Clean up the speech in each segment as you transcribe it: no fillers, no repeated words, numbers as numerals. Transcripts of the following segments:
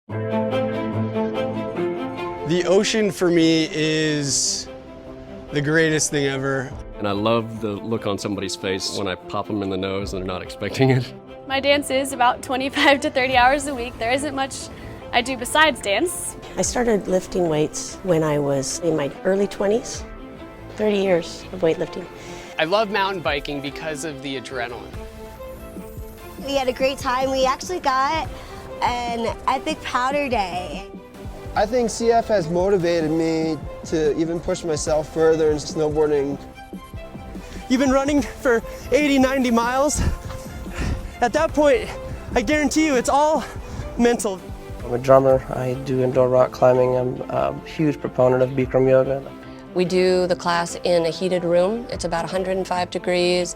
The ocean for me is the greatest thing ever. And I love the look on somebody's face when I pop them in the nose and they're not expecting it. My dance is about 25 to 30 hours a week. There isn't much I do besides dance. I started lifting weights when I was in my early 20s, 30 years of weightlifting. I love mountain biking because of the adrenaline. We had a great time. We actually got an epic powder day. I think CF has motivated me to even push myself further in snowboarding. You've been running for 80, 90 miles. At that point, I guarantee you it's all mental. I'm a drummer. I do indoor rock climbing. I'm a huge proponent of Bikram yoga. We do the class in a heated room. It's about 105 degrees.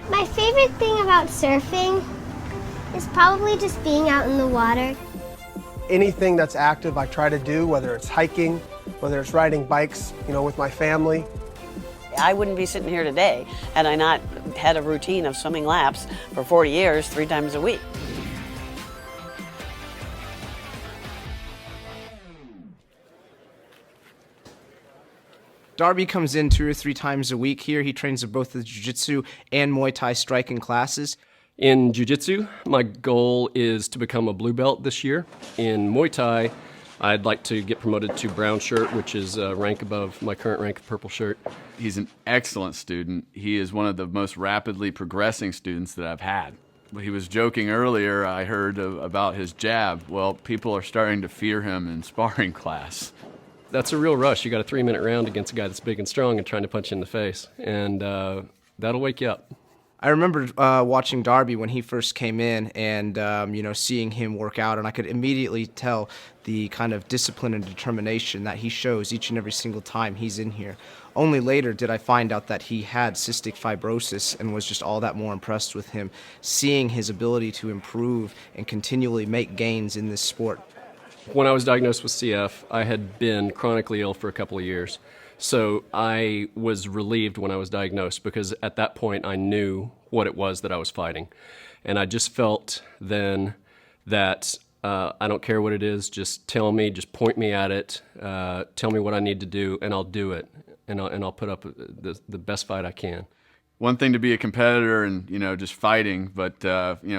My favorite thing about surfing is probably just being out in the water. Anything that's active I try to do, whether it's hiking, whether it's riding bikes, with my family. I wouldn't be sitting here today had I not had a routine of swimming laps for 40 years, 3 times a week. Darby comes in 2 or 3 times a week here. He trains at both the Ju-jitsu and Muay Thai striking classes. In Jiu-Jitsu, my goal is to become a blue belt this year. In Muay Thai, I'd like to get promoted to brown shirt, which is a rank above my current rank of purple shirt. He's an excellent student. He is one of the most rapidly progressing students that I've had. He was joking earlier, I heard, about his jab. Well, people are starting to fear him in sparring class. That's a real rush. You got a 3-minute round against a guy that's big and strong and trying to punch you in the face, and that'll wake you up. I remember watching Darby when he first came in and, seeing him work out, and I could immediately tell the kind of discipline and determination that he shows each and every single time he's in here. Only later did I find out that he had cystic fibrosis and was just all that more impressed with him, seeing his ability to improve and continually make gains in this sport. When I was diagnosed with CF, I had been chronically ill for a couple of years. So I was relieved when I was diagnosed because at that point I knew what it was that I was fighting. And I just felt then that I don't care what it is, just tell me, just point me at it, tell me what I need to do, and I'll do it. And I'll put up the best fight I can. One thing to be a competitor and, just fighting, but,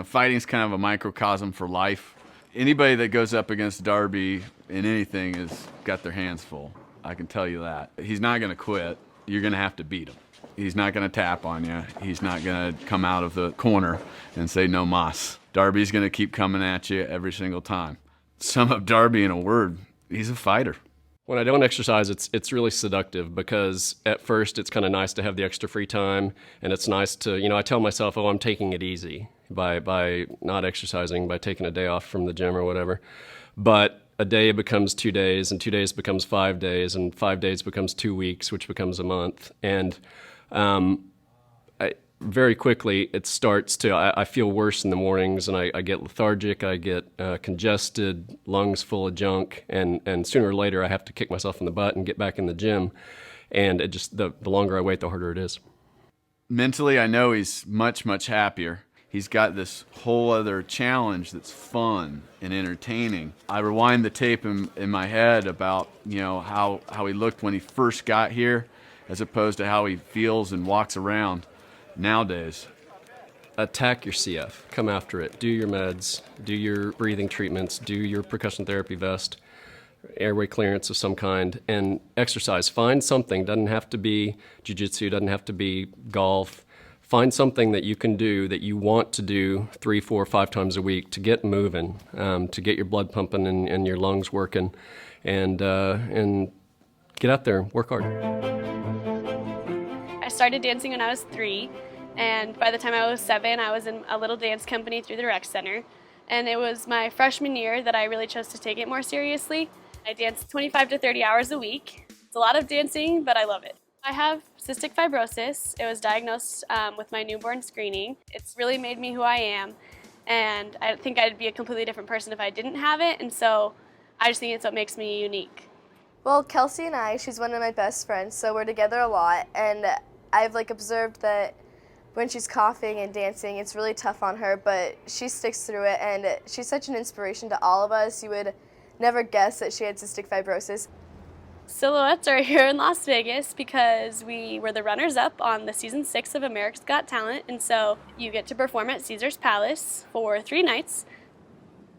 fighting is kind of a microcosm for life. Anybody that goes up against Darby in anything has got their hands full. I can tell you that. He's not going to quit. You're going to have to beat him. He's not going to tap on you. He's not going to come out of the corner and say no mas. Darby's going to keep coming at you every single time. Sum up Darby in a word, he's a fighter. When I don't exercise, it's really seductive because at first it's kind of nice to have the extra free time, and it's nice to, I tell myself, oh, I'm taking it easy by not exercising, by taking a day off from the gym or whatever. But a day becomes 2 days, and 2 days becomes 5 days, and 5 days becomes 2 weeks, which becomes a month. And very quickly, it starts to, I feel worse in the mornings, and I get lethargic, I get congested, lungs full of junk, and sooner or later I have to kick myself in the butt and get back in the gym. And it just, the longer I wait, the harder it is. Mentally, I know he's much, much happier. He's got this whole other challenge that's fun and entertaining. I rewind the tape in my head about, how he looked when he first got here as opposed to how he feels and walks around nowadays. Attack your CF. Come after it. Do your meds. Do your breathing treatments. Do your percussion therapy vest. Airway clearance of some kind. And exercise. Find something. Doesn't have to be jiu-jitsu. Doesn't have to be golf. Find something that you can do, that you want to do 3, 4, 5 times a week to get moving, to get your blood pumping and your lungs working, and get out there and work hard. I started dancing when I was 3, and by the time I was 7, I was in a little dance company through the rec center. And it was my freshman year that I really chose to take it more seriously. I danced 25 to 30 hours a week. It's a lot of dancing, but I love it. I have cystic fibrosis. It was diagnosed with my newborn screening. It's really made me who I am, and I think I'd be a completely different person if I didn't have it, and so I just think it's what makes me unique. Well, Kelsey and she's one of my best friends, so we're together a lot, and I've observed that when she's coughing and dancing, it's really tough on her, but she sticks through it, and she's such an inspiration to all of us. You would never guess that she had cystic fibrosis. Silhouettes are here in Las Vegas because we were the runners-up on the season 6 of America's Got Talent, and so you get to perform at Caesar's Palace for 3 nights.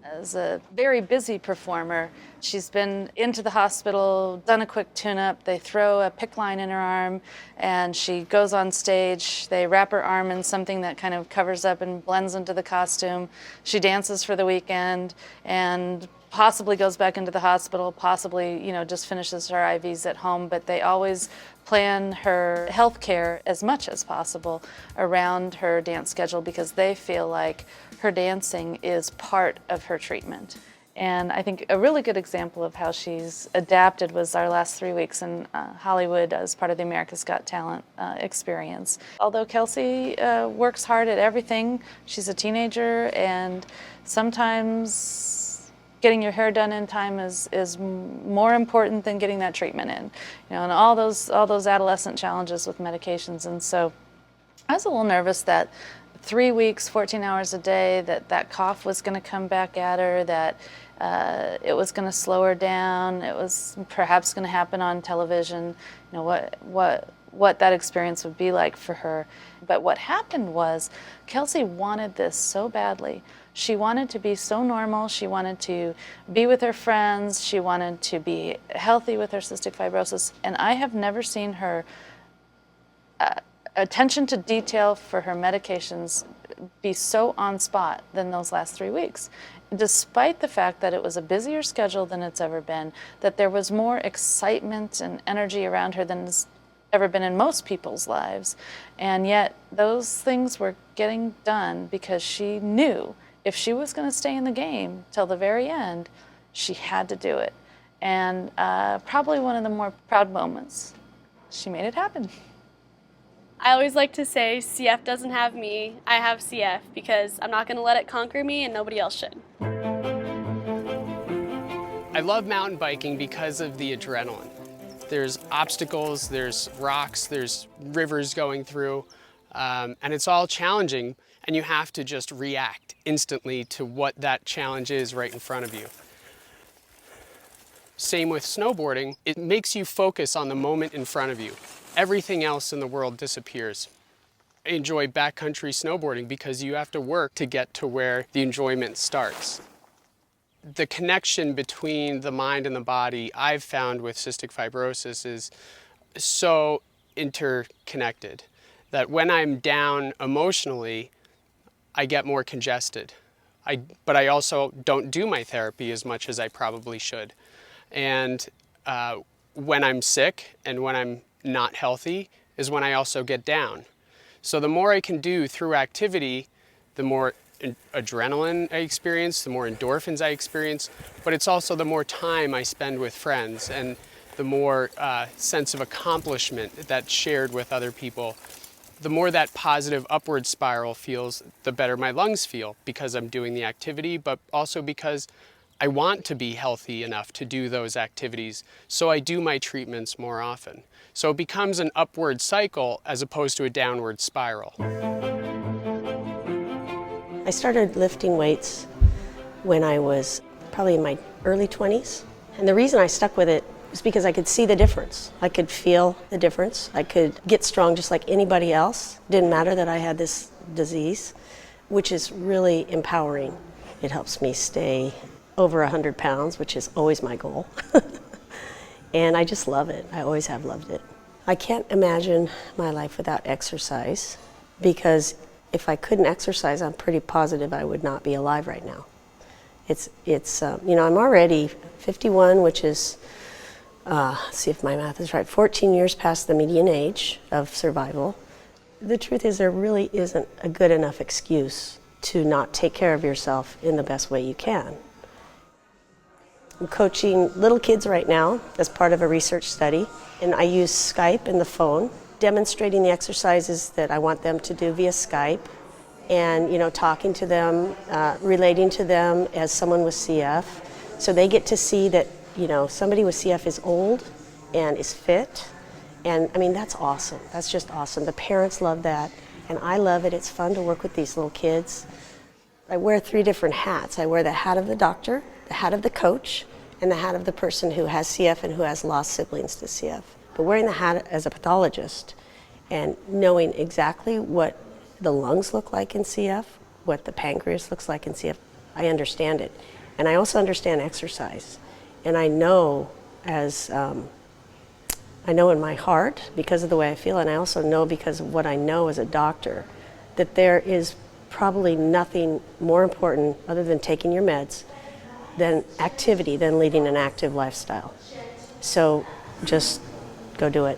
As a very busy performer, she's been into the hospital, done a quick tune-up, they throw a PICC line in her arm, and she goes on stage. They wrap her arm in something that kind of covers up and blends into the costume. She dances for the weekend and possibly goes back into the hospital, possibly, just finishes her IVs at home, but they always plan her health care as much as possible around her dance schedule because they feel like her dancing is part of her treatment. And I think a really good example of how she's adapted was our last 3 weeks in Hollywood as part of the America's Got Talent experience. Although Kelsey works hard at everything, she's a teenager, and sometimes getting your hair done in time is more important than getting that treatment in, and all those adolescent challenges with medications. And so I was a little nervous that 3 weeks, 14 hours a day, that cough was going to come back at her, that it was going to slow her down, it was perhaps going to happen on television, what that experience would be like for her. But what happened was Kelsey wanted this so badly. She wanted to be so normal. She wanted to be with her friends. She wanted to be healthy with her cystic fibrosis. And I have never seen her attention to detail for her medications be so on spot than those last 3 weeks. Despite the fact that it was a busier schedule than it's ever been, that there was more excitement and energy around her than has ever been in most people's lives. And yet those things were getting done because she knew if she was going to stay in the game till the very end, she had to do it. And probably one of the more proud moments, she made it happen. I always like to say CF doesn't have me, I have CF, because I'm not going to let it conquer me and nobody else should. I love mountain biking because of the adrenaline. There's obstacles, there's rocks, there's rivers going through, and it's all challenging, and you have to just react instantly to what that challenge is right in front of you. Same with snowboarding, it makes you focus on the moment in front of you. Everything else in the world disappears. I enjoy backcountry snowboarding because you have to work to get to where the enjoyment starts. The connection between the mind and the body I've found with cystic fibrosis is so interconnected that when I'm down emotionally, I get more congested. But I also don't do my therapy as much as I probably should. And when I'm sick and when I'm not healthy is when I also get down. So the more I can do through activity, the more adrenaline I experience, the more endorphins I experience, but it's also the more time I spend with friends and the more sense of accomplishment that's shared with other people. The more that positive upward spiral feels, the better my lungs feel because I'm doing the activity, but also because I want to be healthy enough to do those activities, so I do my treatments more often. So it becomes an upward cycle as opposed to a downward spiral. I started lifting weights when I was probably in my early 20s. And the reason I stuck with it was because I could see the difference. I could feel the difference. I could get strong just like anybody else. Didn't matter that I had this disease, which is really empowering. It helps me stay over 100 pounds, which is always my goal. And I just love it. I always have loved it. I can't imagine my life without exercise because if I couldn't exercise, I'm pretty positive I would not be alive right now. It's I'm already 51, which is, let's see if my math is right, 14 years past the median age of survival. The truth is there really isn't a good enough excuse to not take care of yourself in the best way you can. I'm coaching little kids right now as part of a research study, and I use Skype and the phone, demonstrating the exercises that I want them to do via Skype, and talking to them, relating to them as someone with CF, so they get to see that somebody with CF is old and is fit, and I mean that's awesome. That's just awesome. The parents love that, And I love it. It's fun to work with these little kids. I wear 3 different hats. I wear the hat of the doctor, the hat of the coach, and the hat of the person who has CF and who has lost siblings to CF. But wearing the hat as a pathologist and knowing exactly what the lungs look like in CF, what the pancreas looks like in CF, I understand it. And I also understand exercise. And I know I know in my heart, because of the way I feel, and I also know because of what I know as a doctor, that there is probably nothing more important other than taking your meds than activity, than leading an active lifestyle. So just go do it.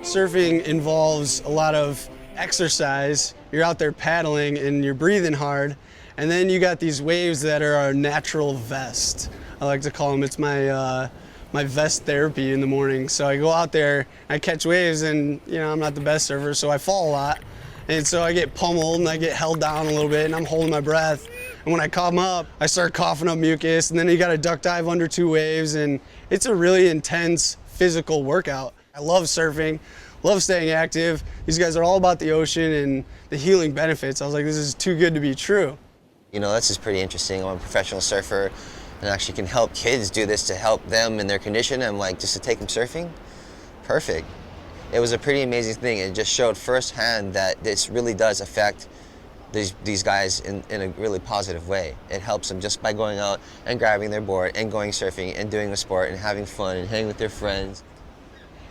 Surfing involves a lot of exercise. You're out there paddling and you're breathing hard, and then you got these waves that are our natural vest. I like to call them, it's my vest therapy in the morning. So I go out there, I catch waves, and I'm not the best surfer, so I fall a lot. And so I get pummeled and I get held down a little bit and I'm holding my breath. And when I come up, I start coughing up mucus, and then you gotta duck dive under 2 waves, and it's a really intense physical workout. I love surfing, love staying active. These guys are all about the ocean and the healing benefits. I was like, this is too good to be true. This is pretty interesting. I'm a professional surfer and actually can help kids do this to help them in their condition. I'm like, just to take them surfing? Perfect. It was a pretty amazing thing. It just showed firsthand that this really does affect these guys in a really positive way. It helps them just by going out and grabbing their board and going surfing and doing a sport and having fun and hanging with their friends.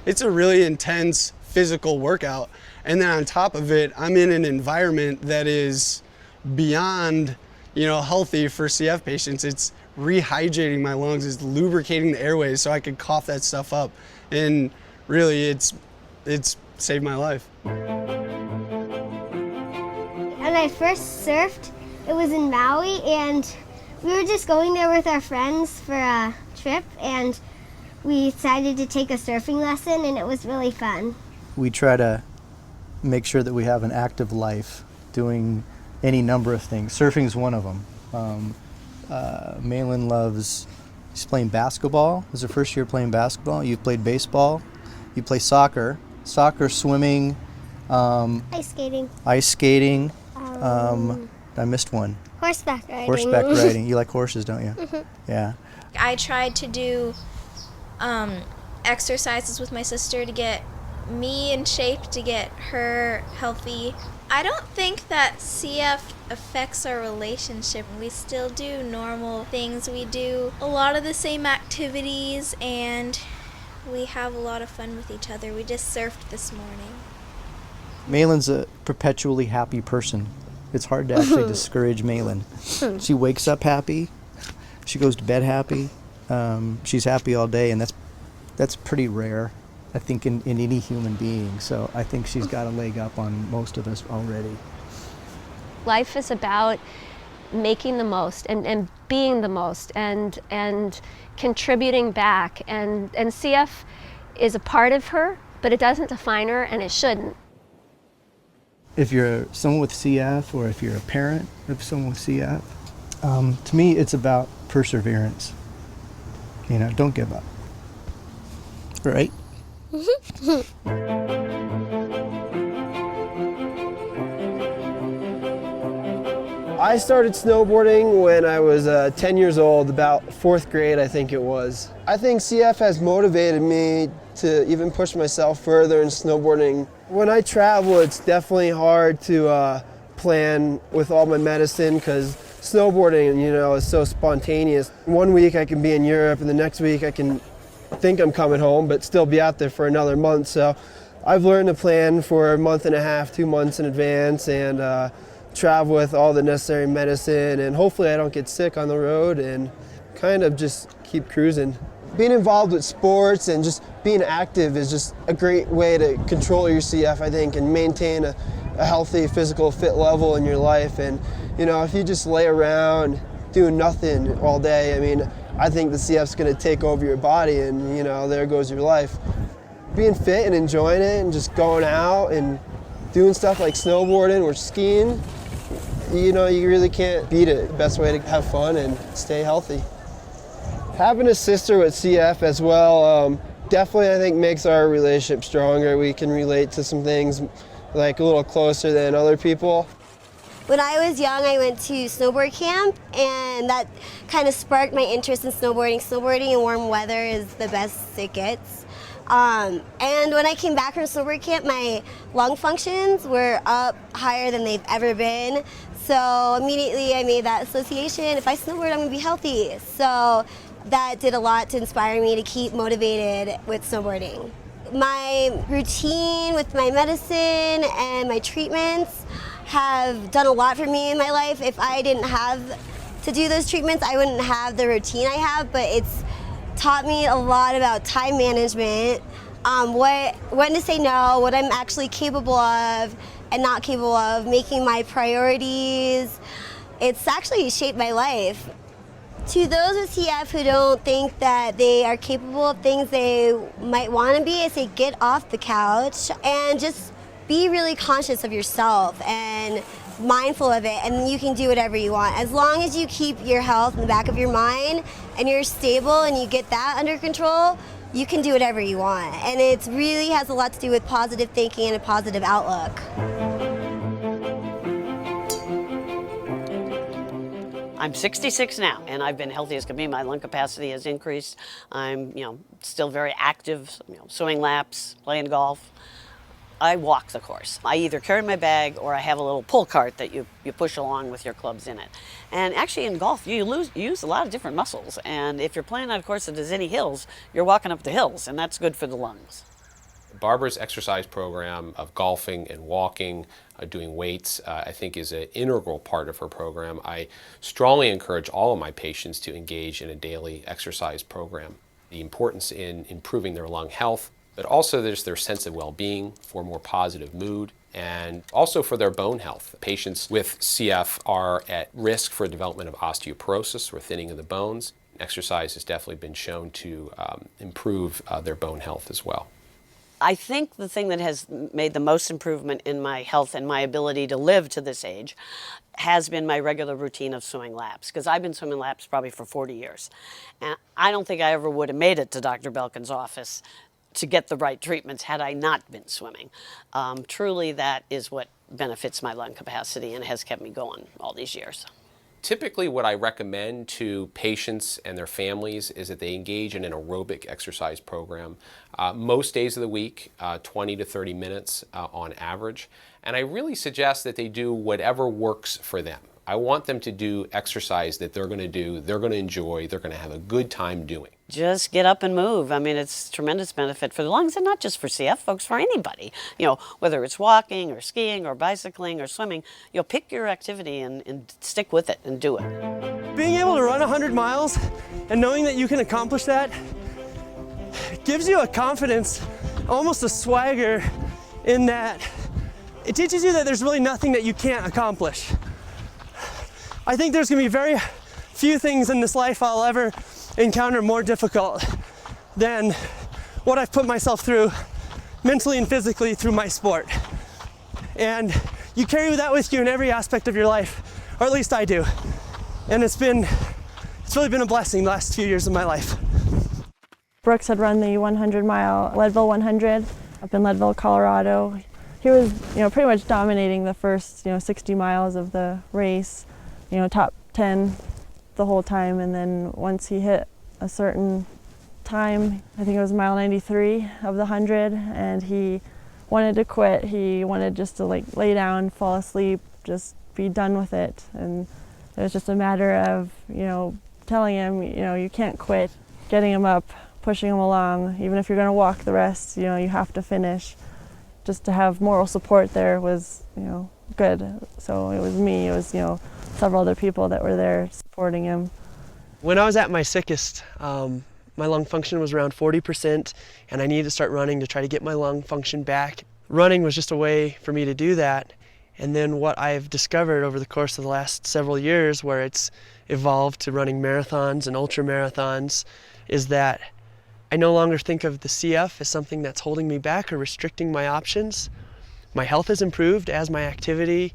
It's a really intense physical workout. And then on top of it, I'm in an environment that is beyond, healthy for CF patients. It's rehydrating my lungs, it's lubricating the airways so I can cough that stuff up. And really, it's saved my life. When I first surfed, it was in Maui, and we were just going there with our friends for a trip, and we decided to take a surfing lesson, and it was really fun. We try to make sure that we have an active life doing any number of things. Surfing is one of them. Malin loves, he's playing basketball. This is her first year playing basketball. You've played baseball. You play soccer, swimming. Ice skating. I missed one. Horseback riding. Horseback riding. You like horses, don't you? Mm-hmm. Yeah. I tried to do exercises with my sister to get me in shape, to get her healthy. I don't think that CF affects our relationship. We still do normal things. We do a lot of the same activities, and we have a lot of fun with each other. We just surfed this morning. Malin's a perpetually happy person. It's hard to actually discourage Malin. She wakes up happy. She goes to bed happy. She's happy all day, and that's pretty rare, I think, in any human being. So I think she's got a leg up on most of us already. Life is about making the most and being the most and contributing back. And CF is a part of her, but it doesn't define her, and it shouldn't. If you're someone with CF, or if you're a parent of someone with CF, to me it's about perseverance. Don't give up. Right? I started snowboarding when I was 10 years old, about 4th grade, I think it was. I think CF has motivated me to even push myself further in snowboarding. When I travel, it's definitely hard to plan with all my medicine, because snowboarding, is so spontaneous. One week I can be in Europe, and the next week I can think I'm coming home, but still be out there for another month. So I've learned to plan for a month and a half, 2 months in advance, and travel with all the necessary medicine, and hopefully I don't get sick on the road, and kind of just keep cruising. Being involved with sports and just being active is just a great way to control your CF, I think, and maintain a healthy physical fit level in your life. And if you just lay around doing nothing all day, I think the CF's going to take over your body, and there goes your life. Being fit and enjoying it and just going out and doing stuff like snowboarding or skiing, you really can't beat it. The best way to have fun and stay healthy. Having a sister with CF as well definitely, I think, makes our relationship stronger. We can relate to some things like a little closer than other people. When I was young, I went to snowboard camp, and that kind of sparked my interest in snowboarding. Snowboarding in warm weather is the best it gets. And when I came back from snowboard camp, my lung functions were up higher than they've ever been. So immediately I made that association. If I snowboard, I'm gonna be healthy. So that did a lot to inspire me to keep motivated with snowboarding. My routine with my medicine and my treatments have done a lot for me in my life. If I didn't have to do those treatments, I wouldn't have the routine I have, but it's taught me a lot about time management, when to say no, what I'm actually capable of and not capable of, making my priorities. It's actually shaped my life. To those with CF who don't think that they are capable of things they might want to be, I say get off the couch and just be really conscious of yourself and mindful of it, and you can do whatever you want. As long as you keep your health in the back of your mind and you're stable and you get that under control, you can do whatever you want. And it really has a lot to do with positive thinking and a positive outlook. I'm 66 now, and I've been healthy as can be. My lung capacity has increased. I'm, still very active, swimming laps, playing golf. I walk the course. I either carry my bag or I have a little pull cart that you push along with your clubs in it. And actually in golf, you use a lot of different muscles. And if you're playing on a course that has any hills, you're walking up the hills, and that's good for the lungs. Barbara's exercise program of golfing and walking, doing weights, I think is an integral part of her program. I strongly encourage all of my patients to engage in a daily exercise program. The importance in improving their lung health, but also there's their sense of well-being, for more positive mood, and also for their bone health. Patients with CF are at risk for development of osteoporosis or thinning of the bones. Exercise has definitely been shown to improve their bone health as well. I think the thing that has made the most improvement in my health and my ability to live to this age has been my regular routine of swimming laps, because I've been swimming laps probably for 40 years. And I don't think I ever would have made it to Dr. Belkin's office to get the right treatments had I not been swimming. Truly, that is what benefits my lung capacity and has kept me going all these years. Typically what I recommend to patients and their families is that they engage in an aerobic exercise program most days of the week, 20 to 30 minutes on average. And I really suggest that they do whatever works for them. I want them to do exercise that they're going to do, they're going to enjoy, they're going to have a good time doing. Just get up and move. I mean, it's tremendous benefit for the lungs, and not just for CF folks, for anybody. Whether it's walking or skiing or bicycling or swimming, pick your activity and stick with it and do it. Being able to run 100 miles and knowing that you can accomplish that gives you a confidence, almost a swagger, in that it teaches you that there's really nothing that you can't accomplish. I think there's gonna be very few things in this life I'll ever encounter more difficult than what I've put myself through mentally and physically through my sport. And you carry that with you in every aspect of your life, or at least I do. And it's really been a blessing the last few years of my life. Brooks had run the 100-mile Leadville 100 up in Leadville, Colorado. He was, pretty much dominating the first, 60 miles of the race. Top 10 the whole time, and then once he hit a certain time, I think it was mile 93 of the 100, and he wanted to quit. He wanted just to lay down, fall asleep, just be done with it. And it was just a matter of, telling him, you can't quit, getting him up, pushing him along. Even if you're going to walk the rest, you have to finish. Just to have moral support there was, good. So it was me, it was, several other people that were there supporting him. When I was at my sickest, my lung function was around 40%, and I needed to start running to try to get my lung function back. Running was just a way for me to do that. And then what I've discovered over the course of the last several years, where it's evolved to running marathons and ultra marathons, is that I no longer think of the CF as something that's holding me back or restricting my options. My health has improved as my activity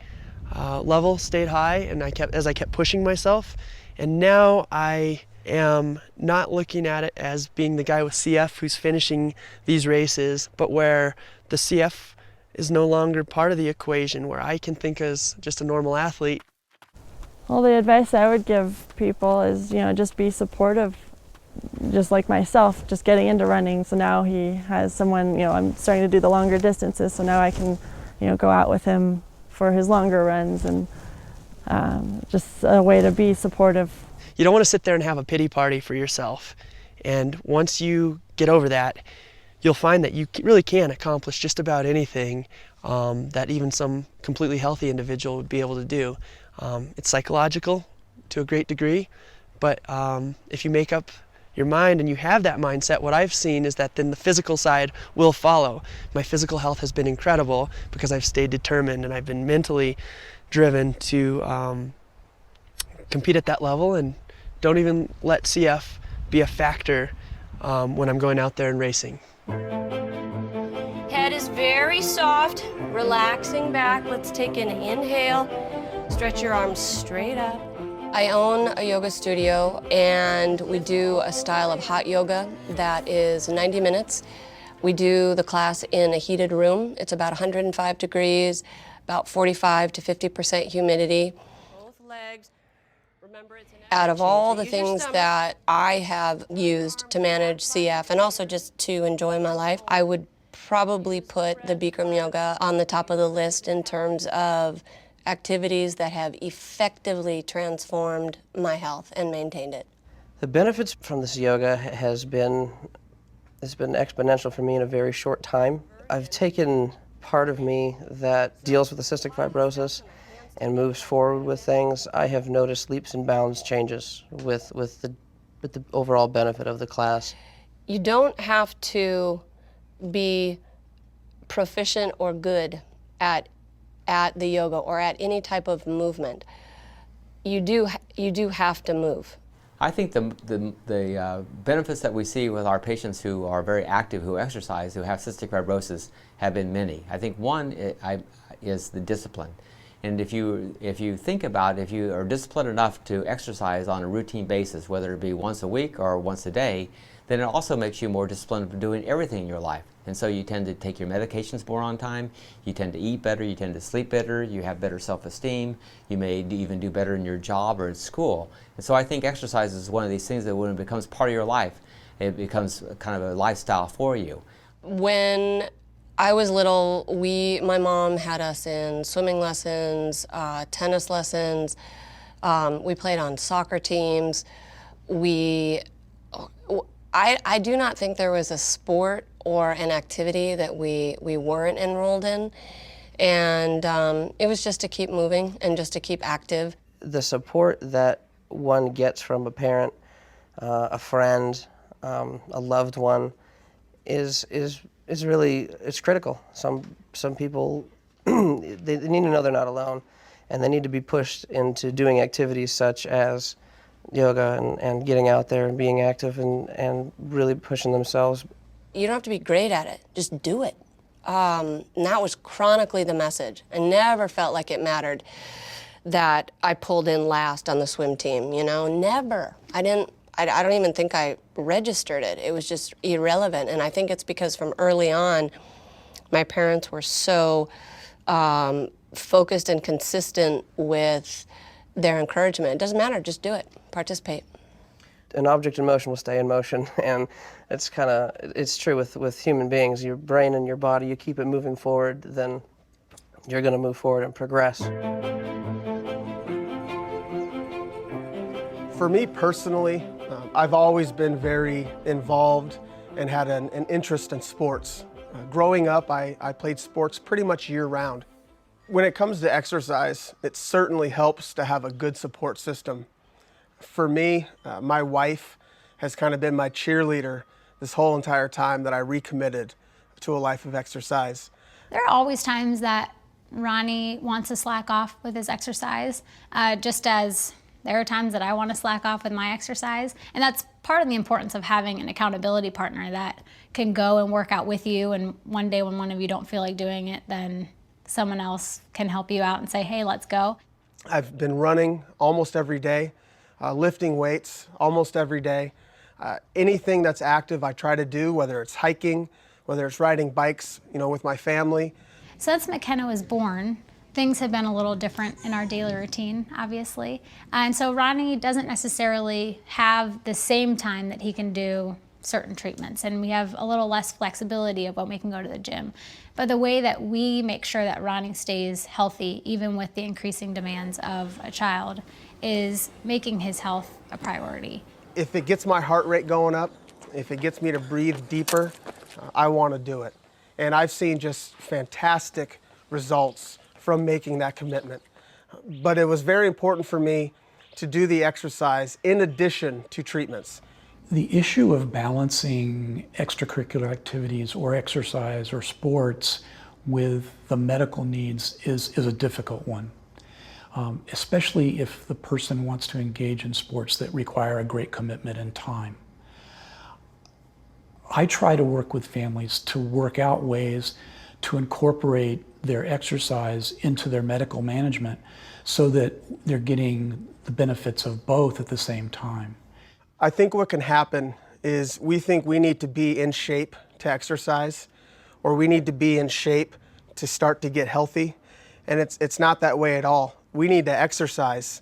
level stayed high, and as I kept pushing myself. And now I am not looking at it as being the guy with CF who's finishing these races, but where the CF is no longer part of the equation, where I can think as just a normal athlete. Well, the advice I would give people is, just be supportive, just like myself, just getting into running. So now he has someone, I'm starting to do the longer distances, so now I can, go out with him for his longer runs, and just a way to be supportive. You don't want to sit there and have a pity party for yourself. And once you get over that, you'll find that you really can accomplish just about anything that even some completely healthy individual would be able to do. It's psychological to a great degree, but if you make up your mind and you have that mindset, what I've seen is that then the physical side will follow. My physical health has been incredible because I've stayed determined and I've been mentally driven to compete at that level, and don't even let CF be a factor when I'm going out there and racing. Head is very soft, relaxing back. Let's take an inhale. Stretch your arms straight up. I own a yoga studio, and we do a style of hot yoga that is 90 minutes. We do the class in a heated room. It's about 105 degrees, about 45 to 50% humidity. Both legs. Remember, it's out of all the things that I have used to manage CF and also just to enjoy my life, I would probably put the Bikram yoga on the top of the list in terms of activities that have effectively transformed my health and maintained it. The benefits from this yoga has been exponential for me in a very short time. I've taken part of me that deals with the cystic fibrosis and moves forward with things. I have noticed leaps and bounds changes with the overall benefit of the class. You don't have to be proficient or good at the yoga or at any type of movement. You do have to move. I think the benefits that we see with our patients who are very active, who exercise, who have cystic fibrosis, have been many. I think one is the discipline. And if you think about it, if you are disciplined enough to exercise on a routine basis, whether it be once a week or once a day, then it also makes you more disciplined for doing everything in your life. And so you tend to take your medications more on time, you tend to eat better, you tend to sleep better, you have better self-esteem, you may even do better in your job or in school. And so I think exercise is one of these things that when it becomes part of your life, it becomes kind of a lifestyle for you. When I was little, my mom had us in swimming lessons, tennis lessons, we played on soccer teams. I do not think there was a sport or an activity that we weren't enrolled in. And it was just to keep moving and just to keep active. The support that one gets from a parent, a friend, a loved one is really, it's critical. Some people, they need to know they're not alone, and they need to be pushed into doing activities such as yoga and getting out there and being active and really pushing themselves. You don't have to be great at it, just do it. And that was chronically the message. I never felt like it mattered that I pulled in last on the swim team, never. I don't even think I registered it. It was just irrelevant. And I think it's because from early on, my parents were so focused and consistent with their encouragement. It doesn't matter, just do it, participate. An object in motion will stay in motion, and it's true with human beings. Your brain and your body, you keep it moving forward, then you're going to move forward and progress. For me personally, I've always been very involved and had an interest in sports. Growing up, I played sports pretty much year-round. When it comes to exercise, it certainly helps to have a good support system. For me, my wife has kind of been my cheerleader this whole entire time that I recommitted to a life of exercise. There are always times that Ronnie wants to slack off with his exercise, just as there are times that I want to slack off with my exercise. And that's part of the importance of having an accountability partner that can go and work out with you, and one day when one of you don't feel like doing it, then someone else can help you out and say, hey, let's go. I've been running almost every day. lifting weights almost every day. Anything that's active I try to do, whether it's hiking, whether it's riding bikes, with my family. Since McKenna was born, things have been a little different in our daily routine, obviously. And so Ronnie doesn't necessarily have the same time that he can do certain treatments, and we have a little less flexibility of when we can go to the gym. But the way that we make sure that Ronnie stays healthy, even with the increasing demands of a child, is making his health a priority. If it gets my heart rate going up, if it gets me to breathe deeper, I want to do it. And I've seen just fantastic results from making that commitment. But it was very important for me to do the exercise in addition to treatments. The issue of balancing extracurricular activities or exercise or sports with the medical needs is a difficult one, especially if the person wants to engage in sports that require a great commitment and time. I try to work with families to work out ways to incorporate their exercise into their medical management so that they're getting the benefits of both at the same time. I think what can happen is we think we need to be in shape to exercise, or we need to be in shape to start to get healthy, and it's not that way at all. We need to exercise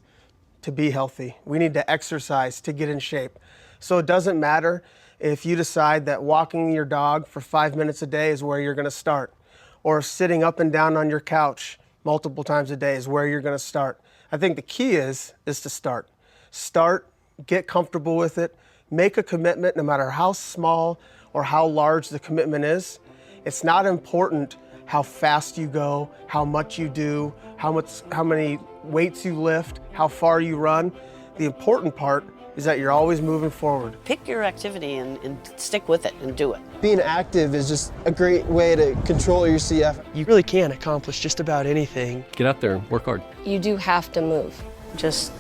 to be healthy. We need to exercise to get in shape. So it doesn't matter if you decide that walking your dog for 5 minutes a day is where you're going to start, or sitting up and down on your couch multiple times a day is where you're going to start. I think the key is to start. Start, get comfortable with it, make a commitment no matter how small or how large the commitment is. It's not important how fast you go, how much you do, how many weights you lift, how far you run. The important part is that you're always moving forward. Pick your activity and stick with it and do it. Being active is just a great way to control your CF. You really can accomplish just about anything. Get out there and work hard. You do have to move. Just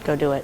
go do it.